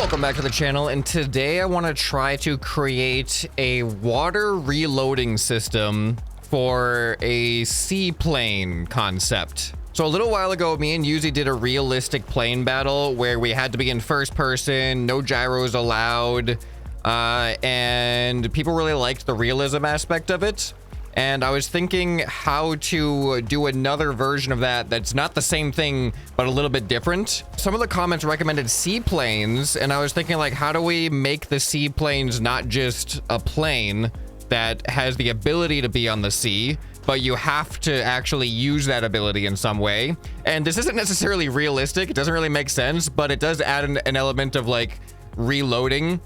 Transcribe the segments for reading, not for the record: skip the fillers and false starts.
welcome back to the channel, and today I want to try to create a water reloading system for a seaplane concept. So a little while ago, me and Yuzi did a realistic plane battle where we had to be in first person, no gyros allowed, and people really liked the realism aspect of it. And I was thinking how to do another version of that that's not the same thing, but a little bit different. Some of the comments recommended seaplanes, and I was thinking, like, how do we make the seaplanes not just a plane that has the ability to be on the sea, but you have to actually use that ability in some way? And this isn't necessarily realistic. It doesn't really make sense, but it does add an element of, like, reloading,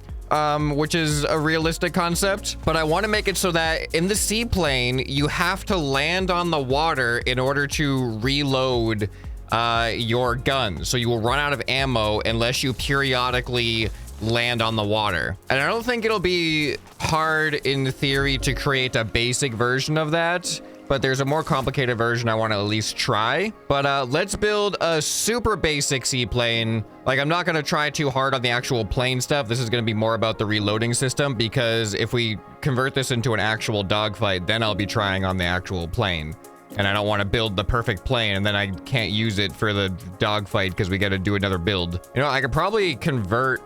which is a realistic concept. But I want to make it so that in the seaplane, you have to land on the water in order to reload your gun. So you will run out of ammo unless you periodically land on the water. And I don't think it'll be hard in theory to create a basic version of that, but there's a more complicated version I want to at least try. But let's build a super basic seaplane. Like, I'm not going to try too hard on the actual plane stuff. This is going to be more about the reloading system, because if we convert this into an actual dogfight, then I'll be trying on the actual plane. And I don't want to build the perfect plane and then I can't use it for the dogfight because we got to do another build. You know, I could probably convert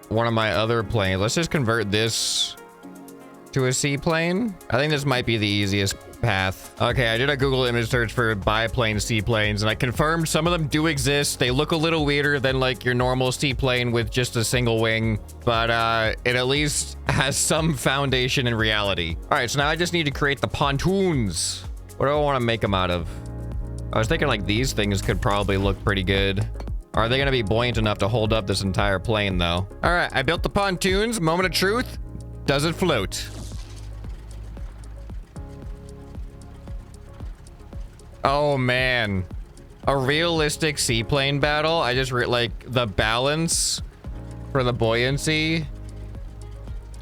one of my other planes. Let's just convert this to a seaplane. I think this might be the easiest path. Okay, I did a Google image search for biplane seaplanes, and I confirmed some of them do exist. They look a little weirder than like your normal seaplane with just a single wing, but it at least has some foundation in reality. All right, so now I just need to create the pontoons. What do I want to make them out of? I was thinking like these things could probably look pretty good. Are they going to be buoyant enough to hold up this entire plane though? All right, I built the pontoons. Moment of truth. Does it float? Oh man, a realistic seaplane battle. I just like the balance for the buoyancy.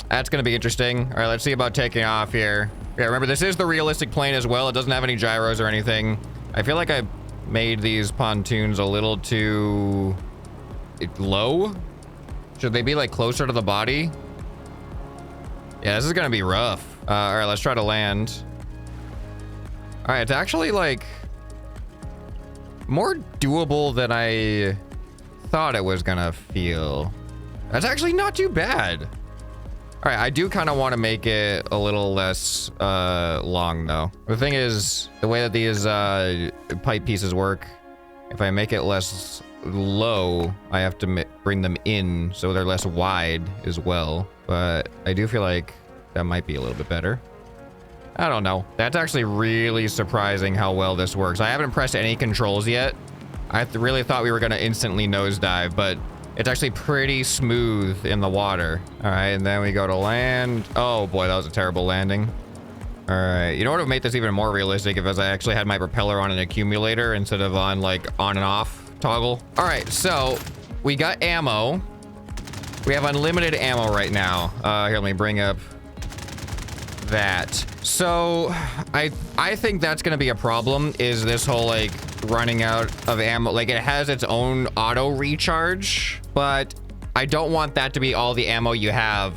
That's gonna be interesting. All right, let's see about taking off here. Yeah, remember this is the realistic plane as well. It doesn't have any gyros or anything. I feel like I made these pontoons a little too low. Should they be like closer to the body? Yeah, this is gonna be rough. All right, let's try to land. All right, it's actually like more doable than I thought it was gonna feel. That's actually not too bad. All right, I do kind of want to make it a little less long though. The thing is, the way that these pipe pieces work, if I make it less low, I have to bring them in so they're less wide as well. But I do feel like that might be a little bit better. I don't know. That's actually really surprising how well this works. I haven't pressed any controls yet. I really thought we were going to instantly nosedive, but it's actually pretty smooth in the water. All right, and then we go to land. Oh boy, that was a terrible landing. All right, you know what would make this even more realistic if I actually had my propeller on an accumulator instead of on like on and off toggle. All right, so we got ammo. We have unlimited ammo right now. Here, let me bring up that. So I think that's gonna be a problem, is this whole like running out of ammo. Like, it has its own auto recharge, but I don't want that to be all the ammo you have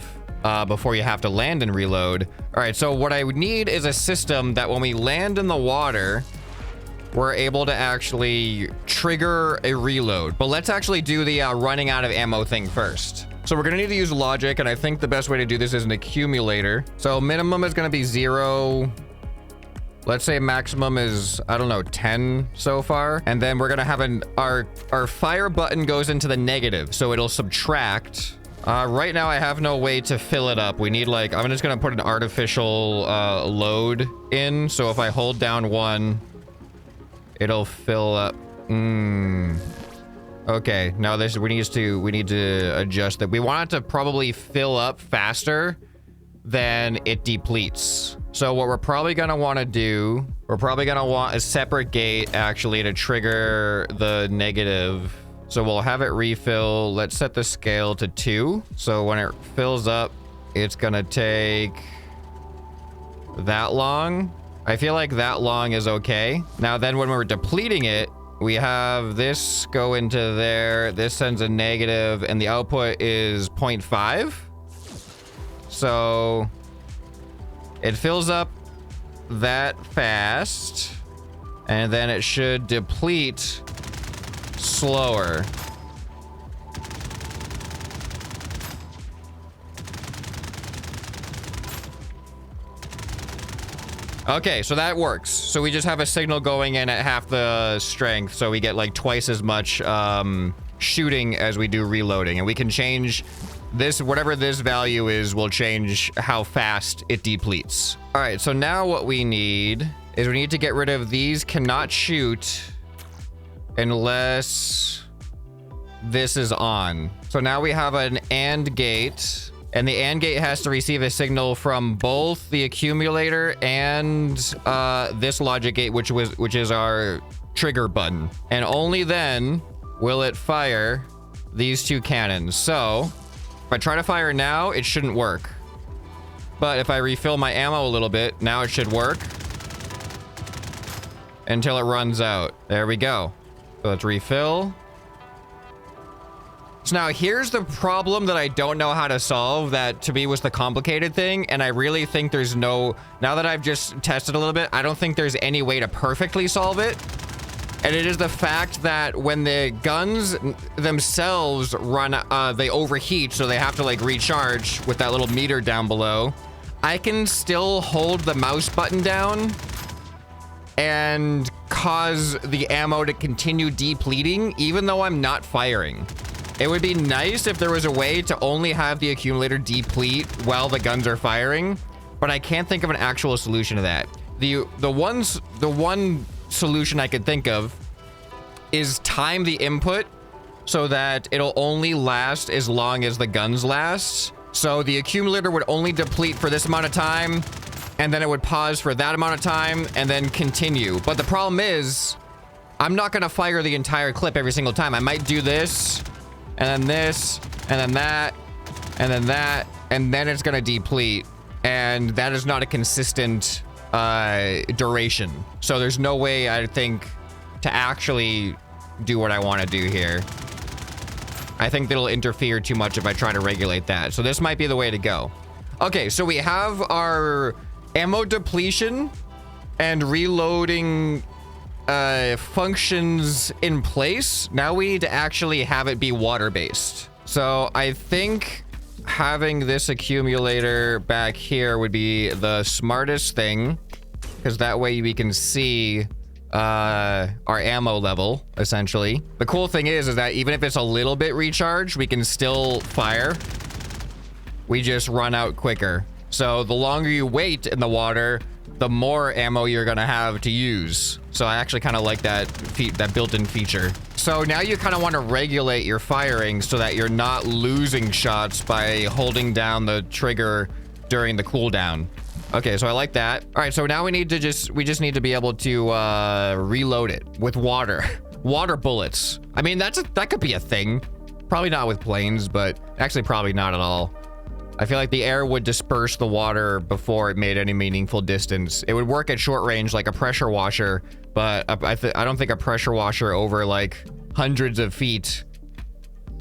before you have to land and reload. All right, so what I would need is a system that when we land in the water, we're able to actually trigger a reload. But let's actually do the running out of ammo thing first. So we're gonna need to use logic, and I think the best way to do this is an accumulator. So minimum is gonna be 0. Let's say maximum is, I don't know, 10 so far. And then we're gonna have our fire button goes into the negative, so it'll subtract. Right now I have no way to fill it up. We need like, I'm just gonna put an artificial load in. So if I hold down 1, it'll fill up. Okay, now we need to adjust that. We want it to probably fill up faster than it depletes. So what we're probably gonna want to do, we're probably gonna want a separate gate actually to trigger the negative. So we'll have it refill. Let's set the scale to 2. So when it fills up, it's gonna take that long. I feel like that long is okay. Now then when we're depleting it, we have this go into there. This sends a negative, and the output is 0.5. So it fills up that fast, and then it should deplete slower. Okay, so that works. So we just have a signal going in at half the strength, so we get like twice as much shooting as we do reloading. And we can change this, whatever this value is, will change how fast it depletes. All right, so now what we need is we need to get rid of these cannot shoot unless this is on. So now we have an AND gate. And the AND gate has to receive a signal from both the accumulator and this logic gate, which is our trigger button. And only then will it fire these two cannons. So if I try to fire now, it shouldn't work. But if I refill my ammo a little bit, now it should work until it runs out. There we go. So let's refill. So now here's the problem that I don't know how to solve, that to me was the complicated thing. And I really think there's no, now that I've just tested a little bit, I don't think there's any way to perfectly solve it. And it is the fact that when the guns themselves run, they overheat, so they have to like recharge with that little meter down below. I can still hold the mouse button down and cause the ammo to continue depleting, even though I'm not firing. It would be nice if there was a way to only have the accumulator deplete while the guns are firing, but I can't think of an actual solution to that. The one solution I could think of is time the input so that it'll only last as long as the guns last. So the accumulator would only deplete for this amount of time, and then it would pause for that amount of time and then continue. But the problem is, I'm not gonna fire the entire clip every single time. I might do this, and then this, and then that, and then that, and then it's gonna deplete. And that is not a consistent duration. So there's no way, I think, to actually do what I want to do here. I think that'll interfere too much if I try to regulate that. So this might be the way to go. Okay, so we have our ammo depletion and reloading functions in place. Now we need to actually have it be water-based. So I think having this accumulator back here would be the smartest thing, because that way we can see our ammo level, essentially. The cool thing is that even if it's a little bit recharged, we can still fire. We just run out quicker. So the longer you wait in the water, the more ammo you're gonna have to use. So I actually kind of like that built-in feature. So now you kind of want to regulate your firing so that you're not losing shots by holding down the trigger during the cooldown. Okay, so I like that. All right, so now we just need to be able to reload it with water. Water bullets. I mean, that could be a thing. Probably not with planes, but actually probably not at all. I feel like the air would disperse the water before it made any meaningful distance. It would work at short range like a pressure washer, but I don't think a pressure washer over like hundreds of feet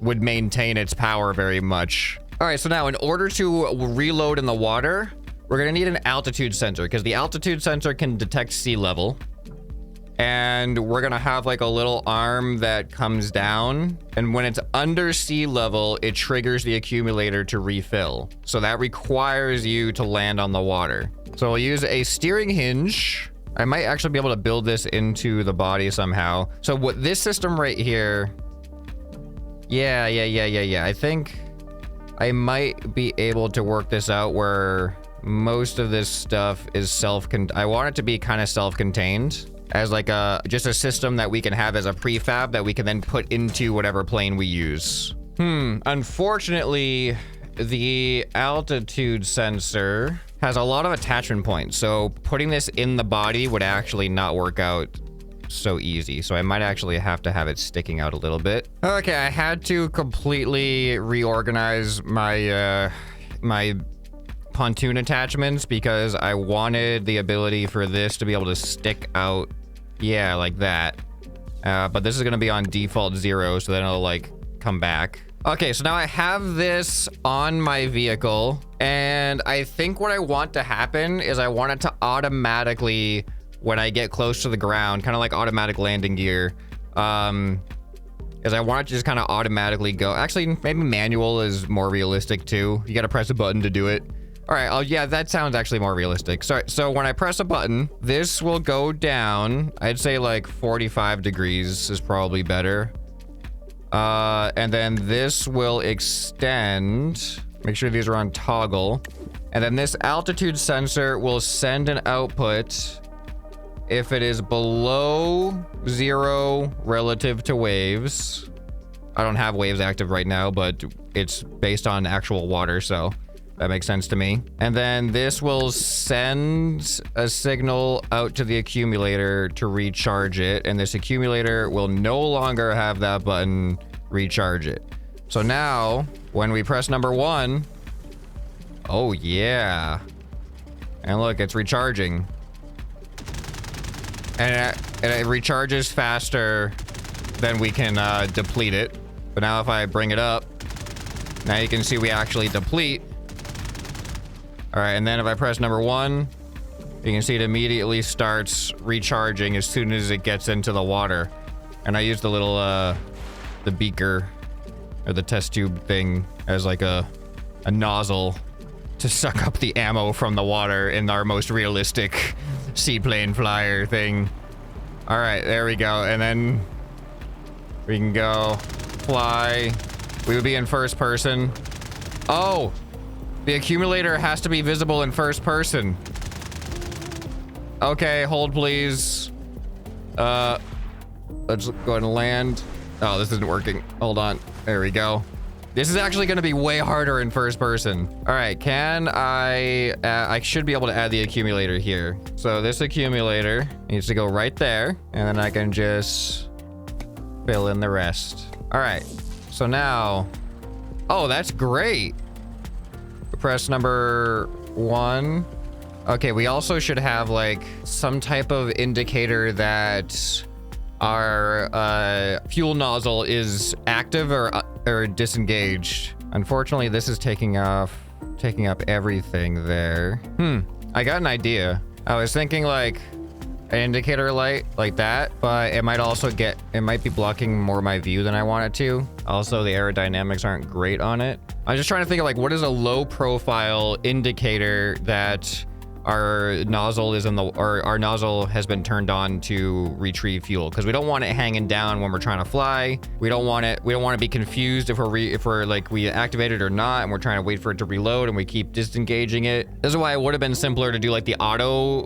would maintain its power very much. All right, so now in order to reload in the water, we're gonna need an altitude sensor, because the altitude sensor can detect sea level. And we're gonna have like a little arm that comes down, and when it's under sea level, it triggers the accumulator to refill. So that requires you to land on the water. So we'll use a steering hinge. I might actually be able to build this into the body somehow. So what this system right here, yeah. I think I might be able to work this out where most of this stuff is I want it to be kind of self-contained, as like just a system that we can have as a prefab that we can then put into whatever plane we use. Unfortunately, the altitude sensor has a lot of attachment points, so putting this in the body would actually not work out so easy. So I might actually have to have it sticking out a little bit. Okay, I had to completely reorganize my my pontoon attachments because I wanted the ability for this to be able to stick out, yeah, like that. But this is gonna be on default 0, so then it'll like come back. Okay, so now I have this on my vehicle, and I think what I want to happen is I want it to automatically, when I get close to the ground, kind of like automatic landing gear, is I want it to just kind of automatically go. Actually, maybe manual is more realistic too. You gotta press a button to do it. All right, oh yeah, that sounds actually more realistic. Sorry, so when I press a button, this will go down. I'd say like 45 degrees is probably better. And then this will extend. Make sure these are on toggle. And then this altitude sensor will send an output if it is below 0 relative to waves. I don't have waves active right now, but it's based on actual water, so that makes sense to me. And then this will send a signal out to the accumulator to recharge it. And this accumulator will no longer have that button recharge it. So now when we press number 1, oh yeah. And look, it's recharging. And it recharges faster than we can deplete it. But now if I bring it up, now you can see we actually deplete. All right, and then if I press number 1, you can see it immediately starts recharging as soon as it gets into the water. And I use the little, the beaker or the test tube thing as like a nozzle to suck up the ammo from the water in our most realistic seaplane flyer thing. All right, there we go. And then we can go fly. We would be in first person. Oh, the accumulator has to be visible in first person. Okay, hold please. Let's go ahead and land. Oh, this isn't working. Hold on. There we go. This is actually going to be way harder in first person. All right, can I should be able to add the accumulator here. So this accumulator needs to go right there, and then I can just fill in the rest. All right, so now, oh, that's great. Press number 1. Okay, we also should have like some type of indicator that our fuel nozzle is active or disengaged. Unfortunately, this is taking up everything there. I got an idea. I was thinking like an indicator light like that, but it might be blocking more of my view than I want it to. Also, the aerodynamics aren't great on it. I'm just trying to think of like, what is a low profile indicator that our nozzle is our nozzle has been turned on to retrieve fuel, because we don't want it hanging down when we're trying to fly. We don't want to be confused if we're like we activate it or not, and we're trying to wait for it to reload and we keep disengaging it. This is why it would have been simpler to do like the auto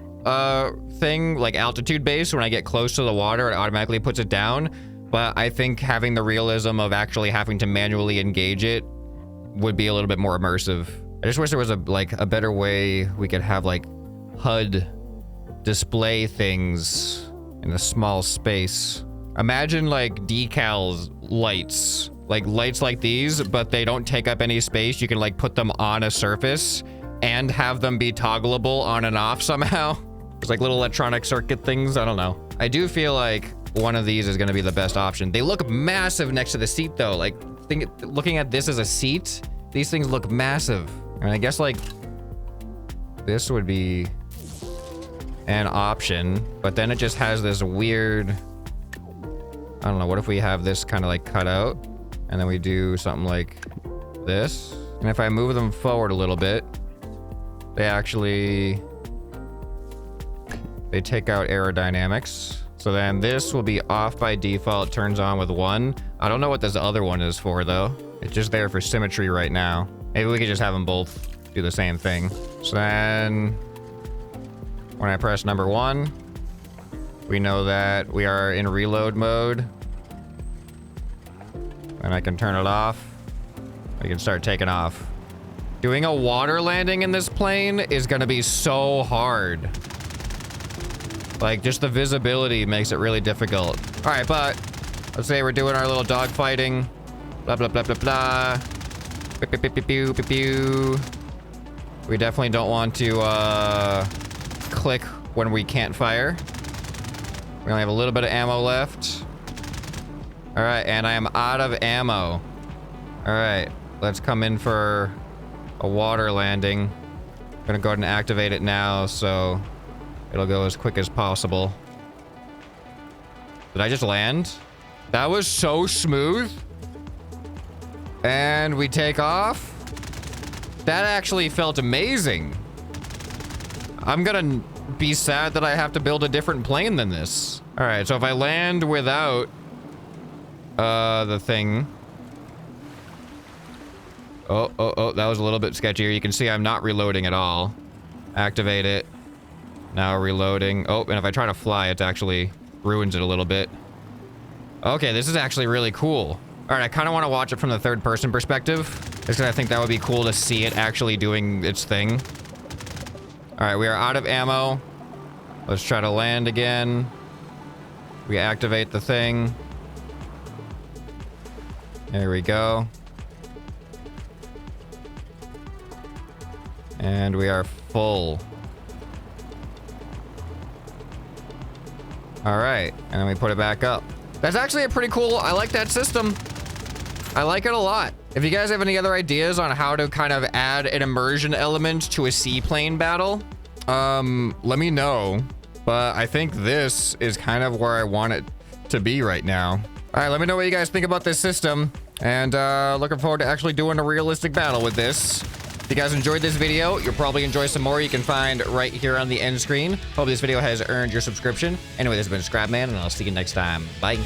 thing, like altitude based. When I get close to the water, it automatically puts it down. But I think having the realism of actually having to manually engage it would be a little bit more immersive. I just wish there was a better way we could have like HUD display things in a small space. Imagine like decals lights, like lights like these, but they don't take up any space. You can like put them on a surface and have them be toggleable on and off somehow. It's like little electronic circuit things. I don't know. I do feel like one of these is going to be the best option. They look massive next to the seat though. Like looking at this as a seat, these things look massive. And I guess like this would be an option, but then it just has this weird, I don't know, what if we have this kind of like cut out and then we do something like this? And if I move them forward a little bit, they take out aerodynamics. So then this will be off by default, turns on with 1. I don't know what this other one is for though. It's just there for symmetry right now. Maybe we could just have them both do the same thing. So then when I press number 1, we know that we are in reload mode. And I can turn it off. We can start taking off. Doing a water landing in this plane is gonna be so hard. Like, just the visibility makes it really difficult. All right, but let's say we're doing our little dog fighting. Blah, blah, blah, blah, blah. Pew, pew, pew, pew, pew, pew. We definitely don't want to click when we can't fire. We only have a little bit of ammo left. All right, and I am out of ammo. All right, let's come in for a water landing. I'm gonna go ahead and activate it now so it'll go as quick as possible. Did I just land? That was so smooth. And we take off. That actually felt amazing. I'm gonna be sad that I have to build a different plane than this. All right, so if I land without the thing. Oh, that was a little bit sketchier. You can see I'm not reloading at all. Activate it. Now reloading. Oh, and if I try to fly, it actually ruins it a little bit. Okay, this is actually really cool. All right, I kind of want to watch it from the third person perspective, just because I think that would be cool to see it actually doing its thing. All right, we are out of ammo. Let's try to land again. We activate the thing. There we go. And we are full. All right, and then we put it back up. That's actually a pretty cool, I like that system. I like it a lot. If you guys have any other ideas on how to kind of add an immersion element to a seaplane battle, let me know. But I think this is kind of where I want it to be right now. All right, let me know what you guys think about this system. And looking forward to actually doing a realistic battle with this. If you guys enjoyed this video, you'll probably enjoy some more you can find right here on the end screen. Hope this video has earned your subscription. Anyway, this has been ScrapMan, and I'll see you next time. Bye.